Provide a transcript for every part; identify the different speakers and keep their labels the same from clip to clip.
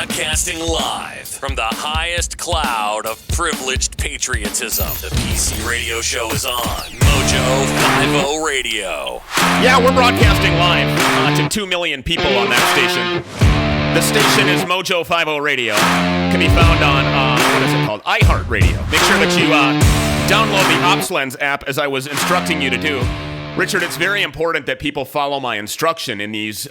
Speaker 1: Broadcasting live from the highest cloud of privileged patriotism. The PC radio show is on Mojo 50 Radio.
Speaker 2: Yeah, we're broadcasting live to 2 million people on that station. The station is Mojo 50 Radio. Can be found on, what is it called? iHeartRadio. Make sure that you download the OpsLens app as I was instructing you to do. Richard, it's very important that people follow my instruction in these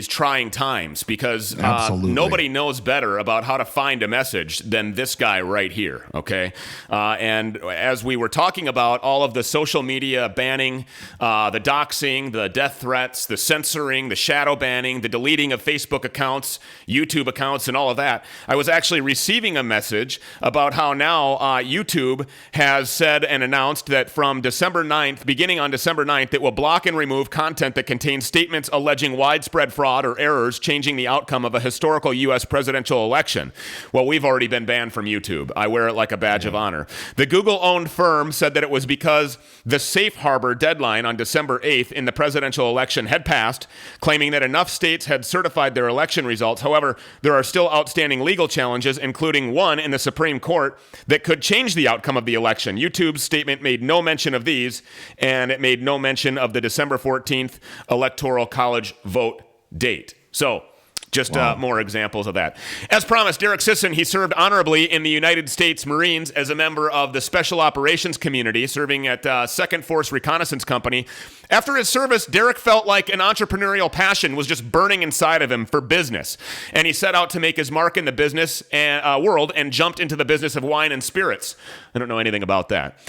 Speaker 2: trying times because nobody knows better about how to find a message than this guy right here, okay? And as we were talking about all of the social media banning, the doxing, the death threats, the censoring, the shadow banning, the deleting of Facebook accounts, YouTube accounts, and all of that, I was actually receiving a message about how now YouTube has said and announced that from December 9th, beginning on December 9th, it will block and remove content that contains statements alleging widespread fraud or errors changing the outcome of a historical U.S. presidential election. Well, we've already been banned from YouTube. I wear it like a badge of honor. The Google-owned firm said that it was because the safe harbor deadline on December 8th in the presidential election had passed, claiming that enough states had certified their election results. However, there are still outstanding legal challenges, including one in the Supreme Court, that could change the outcome of the election. YouTube's statement made no mention of these, and it made no mention of the December 14th Electoral College vote date. So, just more examples of that. As promised, Derek Sisson, he served honorably in the United States Marines as a member of the Special Operations Community, serving at 2nd Force Reconnaissance Company. After his service, Derek felt like an entrepreneurial passion was just burning inside of him for business. And he set out to make his mark in the business world and jumped into the business of wine and spirits. I don't know anything about that.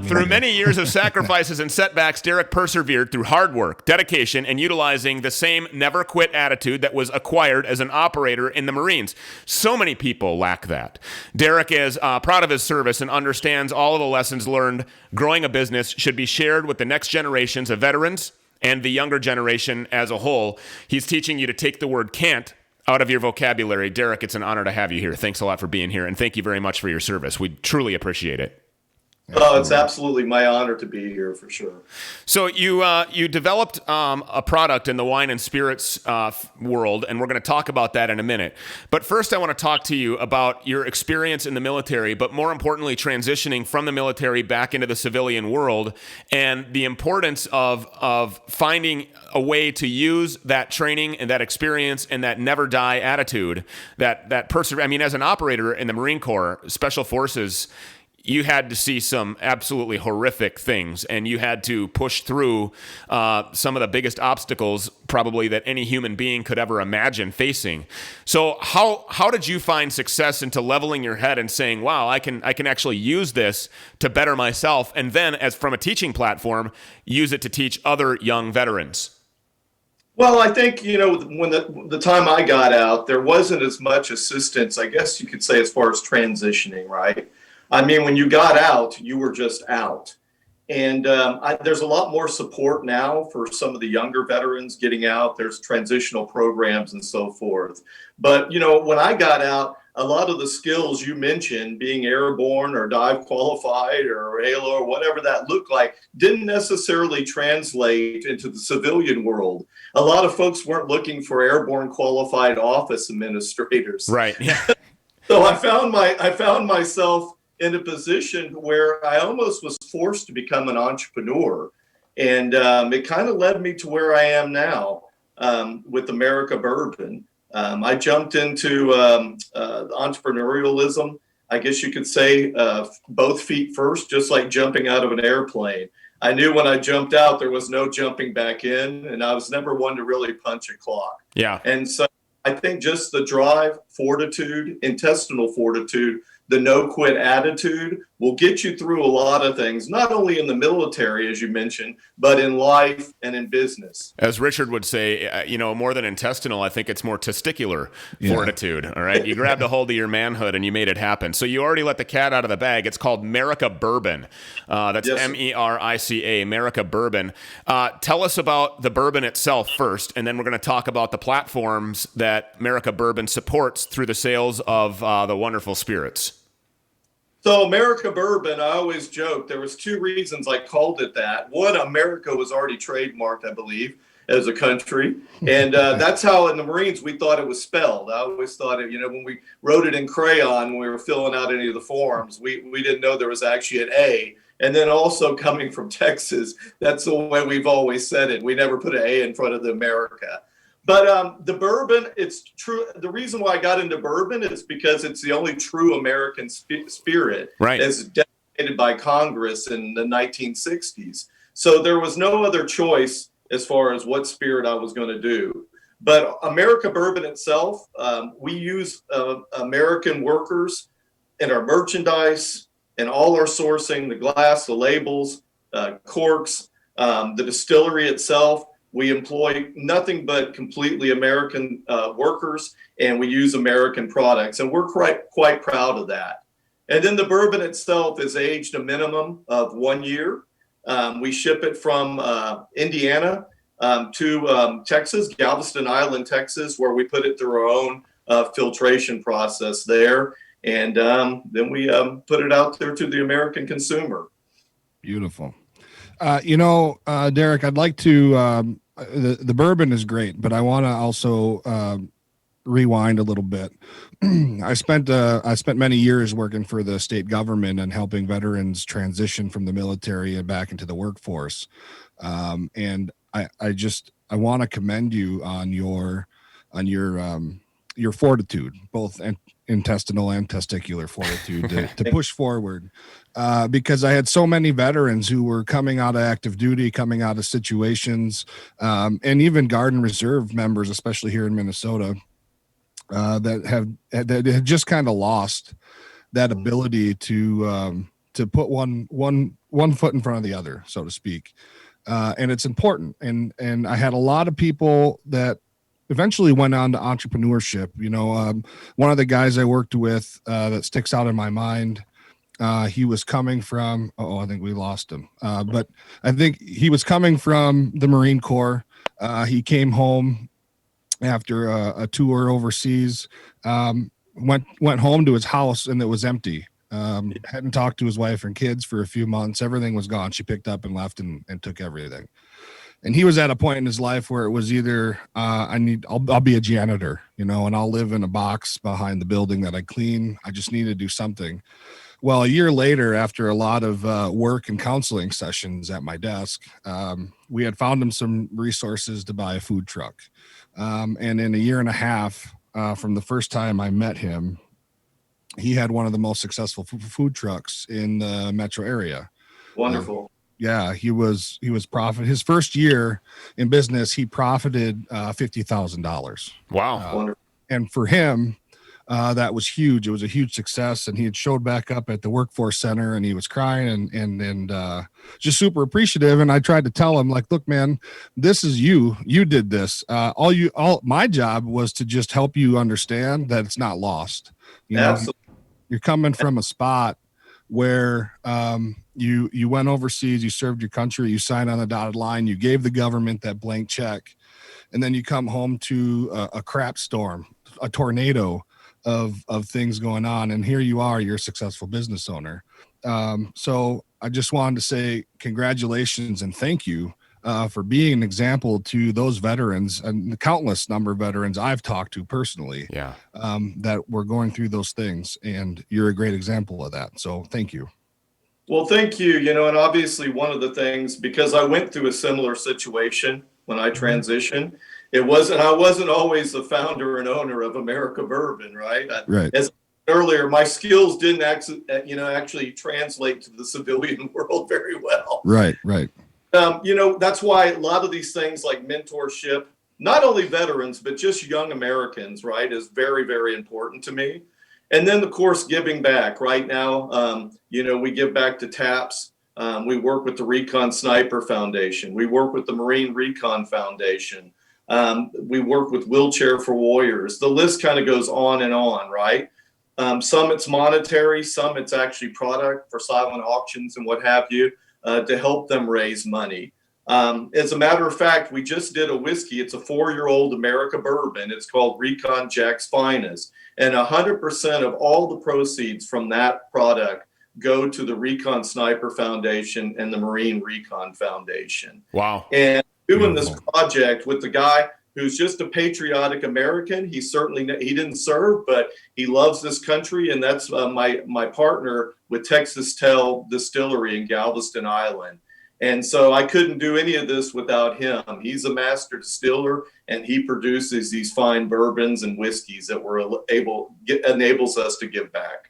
Speaker 2: Through many years of sacrifices and setbacks, Derek persevered through hard work, dedication, and utilizing the same never quit attitude that was acquired as an operator in the Marines. So many people lack that. Derek is proud of his service and understands all of the lessons learned. Growing a business should be shared with the next generations of veterans and the younger generation as a whole. He's teaching you to take the word can't out of your vocabulary. Derek, it's an honor to have you here. Thanks a lot for being here, and thank you very much for your service. We truly appreciate it.
Speaker 3: Oh, it's absolutely my honor to be here for sure.
Speaker 2: So you developed a product in the wine and spirits world, and we're going to talk about that in a minute. But first, I want to talk to you about your experience in the military, but more importantly, transitioning from the military back into the civilian world, and the importance of finding a way to use that training and that experience and that never die attitude, that perseverance. I mean, as an operator in the Marine Corps, Special Forces, you had to see some absolutely horrific things, and you had to push through some of the biggest obstacles probably that any human being could ever imagine facing. So how did you find success into leveling your head and saying, wow, I can actually use this to better myself, and then as from a teaching platform, use it to teach other young veterans?
Speaker 3: Well, I think, when the time I got out, there wasn't as much assistance, I guess you could say, as far as transitioning, right? I mean, when you got out, you were just out. And there's a lot more support now for some of the younger veterans getting out. There's transitional programs and so forth. But, when I got out, a lot of the skills you mentioned, being airborne or dive qualified or ALO or whatever that looked like, didn't necessarily translate into the civilian world. A lot of folks weren't looking for airborne qualified office administrators.
Speaker 2: Right. Yeah.
Speaker 3: So I found myself in a position where I almost was forced to become an entrepreneur. And it kind of led me to where I am now with Merica Bourbon. I jumped into entrepreneurialism, I guess you could say, both feet first, just like jumping out of an airplane. I knew when I jumped out, there was no jumping back in, and I was never one to really punch a clock.
Speaker 2: Yeah.
Speaker 3: And so I think just the drive, fortitude, intestinal fortitude, the no-quit attitude will get you through a lot of things, not only in the military, as you mentioned, but in life and in business.
Speaker 2: As Richard would say, more than intestinal, I think it's more testicular fortitude, all right? You grabbed a hold of your manhood and you made it happen. So you already let the cat out of the bag. It's called Merica Bourbon. That's yes. Merica, Merica Bourbon. Tell us about the bourbon itself first, and then we're going to talk about the platforms that Merica Bourbon supports through the sales of the wonderful spirits.
Speaker 3: So Merica Bourbon, I always joke, there was two reasons I called it that. One, America was already trademarked, I believe. as a country. And that's how in the Marines we thought it was spelled. I always thought it, when we wrote it in crayon when we were filling out any of the forms, we didn't know there was actually an A. And then also coming from Texas, that's the way we've always said it. We never put an A in front of the America. But the bourbon, it's true. The reason why I got into bourbon is because it's the only true American spirit,
Speaker 2: right,
Speaker 3: as designated by Congress in the 1960s. So there was no other choice as far as what spirit I was going to do. But Merica Bourbon itself, we use American workers in our merchandise and all our sourcing, the glass, the labels, corks, the distillery itself. We employ nothing but completely American workers, and we use American products, and we're quite proud of that. And then the bourbon itself is aged a minimum of 1 year. We ship it from Indiana to Texas, Galveston Island, Texas, where we put it through our own filtration process there. And then we put it out there to the American consumer.
Speaker 4: Beautiful. Derek, I'd like to, the bourbon is great, but I want to also rewind a little bit. I spent many years working for the state government and helping veterans transition from the military and back into the workforce. And I want to commend you on your fortitude, both intestinal and testicular fortitude to push forward. Because I had so many veterans who were coming out of active duty, coming out of situations, and even Guard and Reserve members, especially here in Minnesota, that had just kind of lost that ability to put one foot in front of the other, so to speak. And it's important. And I had a lot of people that eventually went on to entrepreneurship. One of the guys I worked with that sticks out in my mind, he was coming from, I think we lost him. But I think he was coming from the Marine Corps. He came home after a tour overseas, went home to his house, and it was empty. Hadn't talked to his wife and kids for a few months. Everything was gone. She picked up and left and took everything. And he was at a point in his life where it was either I'll be a janitor, and I'll live in a box behind the building that I clean. I just need to do something. Well, a year later, after a lot of work and counseling sessions at my desk, we had found him some resources to buy a food truck. And in a year and a half, from the first time I met him, he had one of the most successful food trucks in the metro area.
Speaker 3: Wonderful.
Speaker 4: Yeah, he was profit. His first year in business, he profited $50,000.
Speaker 2: Wow.
Speaker 4: And for him, that was huge. It was a huge success, and he had showed back up at the workforce center, and he was crying and just super appreciative. And I tried to tell him, like, look, man, this is you did this. All my job was to just help you understand that it's not lost.
Speaker 3: Absolutely.
Speaker 4: You're coming from a spot where you went overseas, you served your country, you signed on the dotted line, you gave the government that blank check, and then you come home to a crap storm, a tornado of things going on, and here you are, you're a successful business owner. So I just wanted to say congratulations and thank you for being an example to those veterans and the countless number of veterans I've talked to personally, that were going through those things, and you're a great example of that. So thank you.
Speaker 3: Well, thank you. And obviously one of the things, because I went through a similar situation when I transitioned, I wasn't always the founder and owner of Merica Bourbon, right?
Speaker 4: Right.
Speaker 3: As earlier, my skills didn't actually translate to the civilian world very well.
Speaker 4: Right.
Speaker 3: That's why a lot of these things like mentorship, not only veterans, but just young Americans, right, is very, very important to me. And then, of course, giving back. Right now, we give back to TAPS. We work with the Recon Sniper Foundation. We work with the Marine Recon Foundation. We work with Wheelchair for Warriors. The list kind of goes on and on, right? Some it's monetary, some it's actually product for silent auctions and what have you, to help them raise money. As a matter of fact, we just did a whiskey. It's a 4-year-old Merica Bourbon. It's called Recon Jack's Finest. And 100% of all the proceeds from that product go to the Recon Sniper Foundation and the Marine Recon Foundation.
Speaker 2: Wow.
Speaker 3: And doing this project with the guy who's just a patriotic American. He didn't serve, but he loves this country, and that's my partner with Texas Tell Distillery in Galveston Island. And so I couldn't do any of this without him. He's a master distiller, and he produces these fine bourbons and whiskeys that enables us to give back.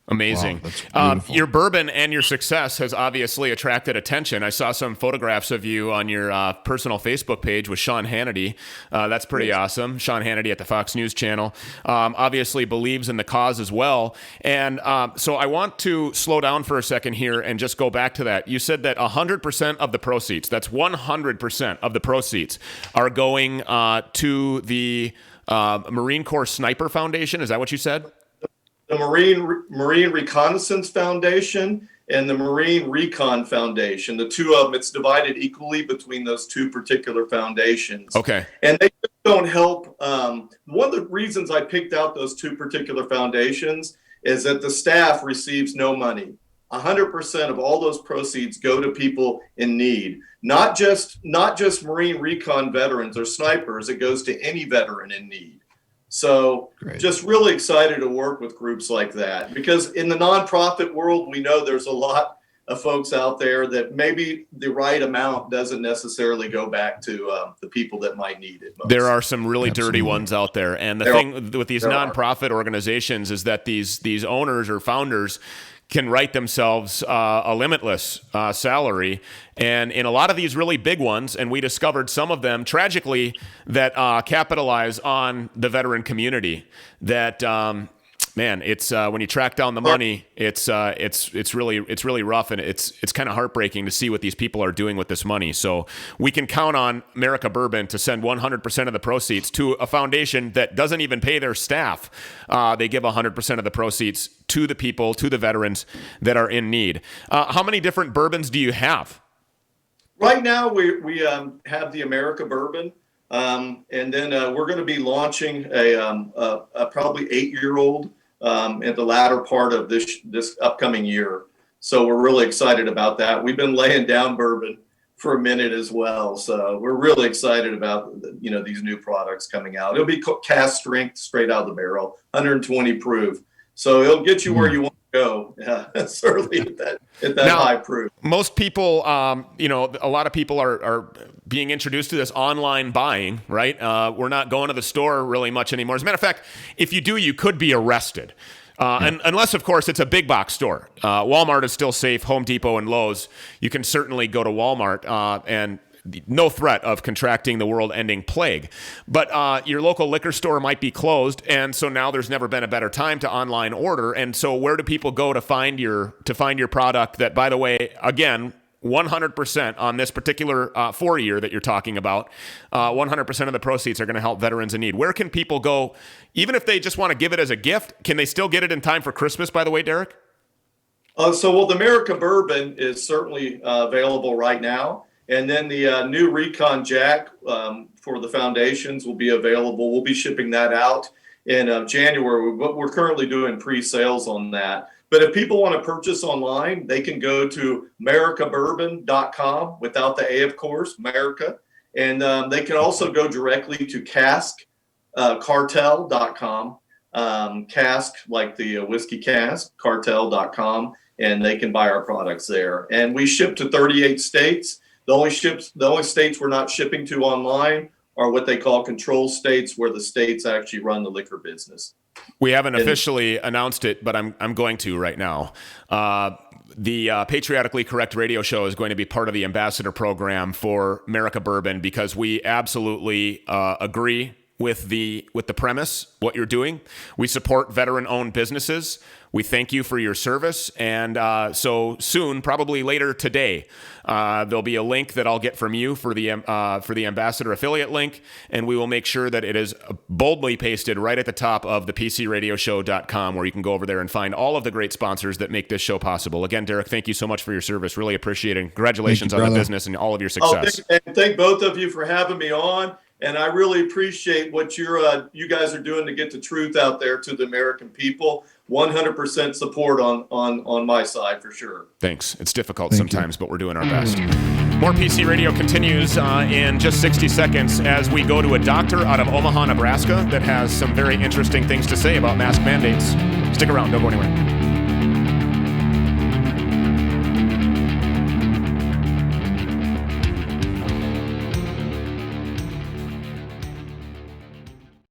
Speaker 2: Amazing.
Speaker 4: Wow,
Speaker 2: your bourbon and your success has obviously attracted attention. I saw some photographs of you on your personal Facebook page with Sean Hannity. That's pretty awesome. Sean Hannity at the Fox News Channel obviously believes in the cause as well. And so I want to slow down for a second here and just go back to that. You said that 100% of the proceeds, that's 100% of the proceeds, are going to the Marine Corps Sniper Foundation. Is that what you said?
Speaker 3: The Marine Reconnaissance Foundation and the Marine Recon Foundation. The two of them, it's divided equally between those two particular foundations.
Speaker 2: Okay.
Speaker 3: And they just don't help. One of the reasons I picked out those two particular foundations is that the staff receives no money. 100% of all those proceeds go to people in need. Not just Marine Recon veterans or snipers. It goes to any veteran in need. So just really excited to work with groups like that, because in the nonprofit world, we know there's a lot of folks out there that maybe the right amount doesn't necessarily go back to the people that might need it most.
Speaker 2: There are some really dirty ones out there. And the thing with these nonprofit organizations is that these owners or founders can write themselves a limitless salary. And in a lot of these really big ones, and we discovered some of them tragically that capitalize on the veteran community, that man, it's when you track down the money, it's really rough, and it's kind of heartbreaking to see what these people are doing with this money. So we can count on Merica Bourbon to send 100% of the proceeds to a foundation that doesn't even pay their staff. They give 100% of the proceeds to the people, to the veterans that are in need. How many different bourbons do you have?
Speaker 3: Right now, we have the Merica Bourbon. And then we're going to be launching a probably 8-year-old at the latter part of this upcoming year. So we're really excited about that. We've been laying down bourbon for a minute as well. So we're really excited about these new products coming out. It'll be cast strength, straight out of the barrel, 120 proof. So it'll get you where you want to go. Certainly at that now, high proof.
Speaker 2: Most people, a lot of people are being introduced to this online buying, right? We're not going to the store really much anymore. As a matter of fact, if you do, you could be arrested. And unless, of course, it's a big box store. Walmart is still safe. Home Depot and Lowe's, you can certainly go to Walmart and no threat of contracting the world-ending plague. But your local liquor store might be closed, and so now there's never been a better time to online order. And so where do people go to find your product that, by the way, again, 100% on this particular 4-year that you're talking about, 100% of the proceeds are going to help veterans in need. Where can people go, even if they just want to give it as a gift? Can they still get it in time for Christmas, by the way, Derek?
Speaker 3: The Merica Bourbon is certainly available right now. And then the new Recon Jack for the foundations will be available. We'll be shipping that out in January. We're currently doing pre-sales on that. But if people want to purchase online, they can go to mericabourbon.com, without the A, of course, Merica. And they can also go directly to caskcartel.com, cask like the whiskey cask, cartel.com, and they can buy our products there. And we ship to 38 states. The only states we're not shipping to online are what they call control states, where the states actually run the liquor business.
Speaker 2: We haven't officially announced it, but I'm going to right now. The Patriotically Correct radio show is going to be part of the ambassador program for Merica Bourbon, because we absolutely agree with the premise, what you're doing. We support veteran-owned businesses. We thank you for your service. And so soon, probably later today, there'll be a link that I'll get from you for the ambassador affiliate link, and we will make sure that it is boldly pasted right at the top of the PCRadioshow.com, where you can go over there and find all of the great sponsors that make this show possible. Again, Derek, thank you so much for your service. Really appreciate it. Congratulations on the business and all of your success.
Speaker 3: Thank both of you for having me on. And I really appreciate what you guys are doing to get the truth out there to the American people. 100% support on my side for sure.
Speaker 2: Thanks. It's difficult sometimes, but we're doing our best. More PC Radio continues in just 60 seconds as we go to a doctor out of Omaha, Nebraska that has some very interesting things to say about mask mandates. Stick around, don't go anywhere.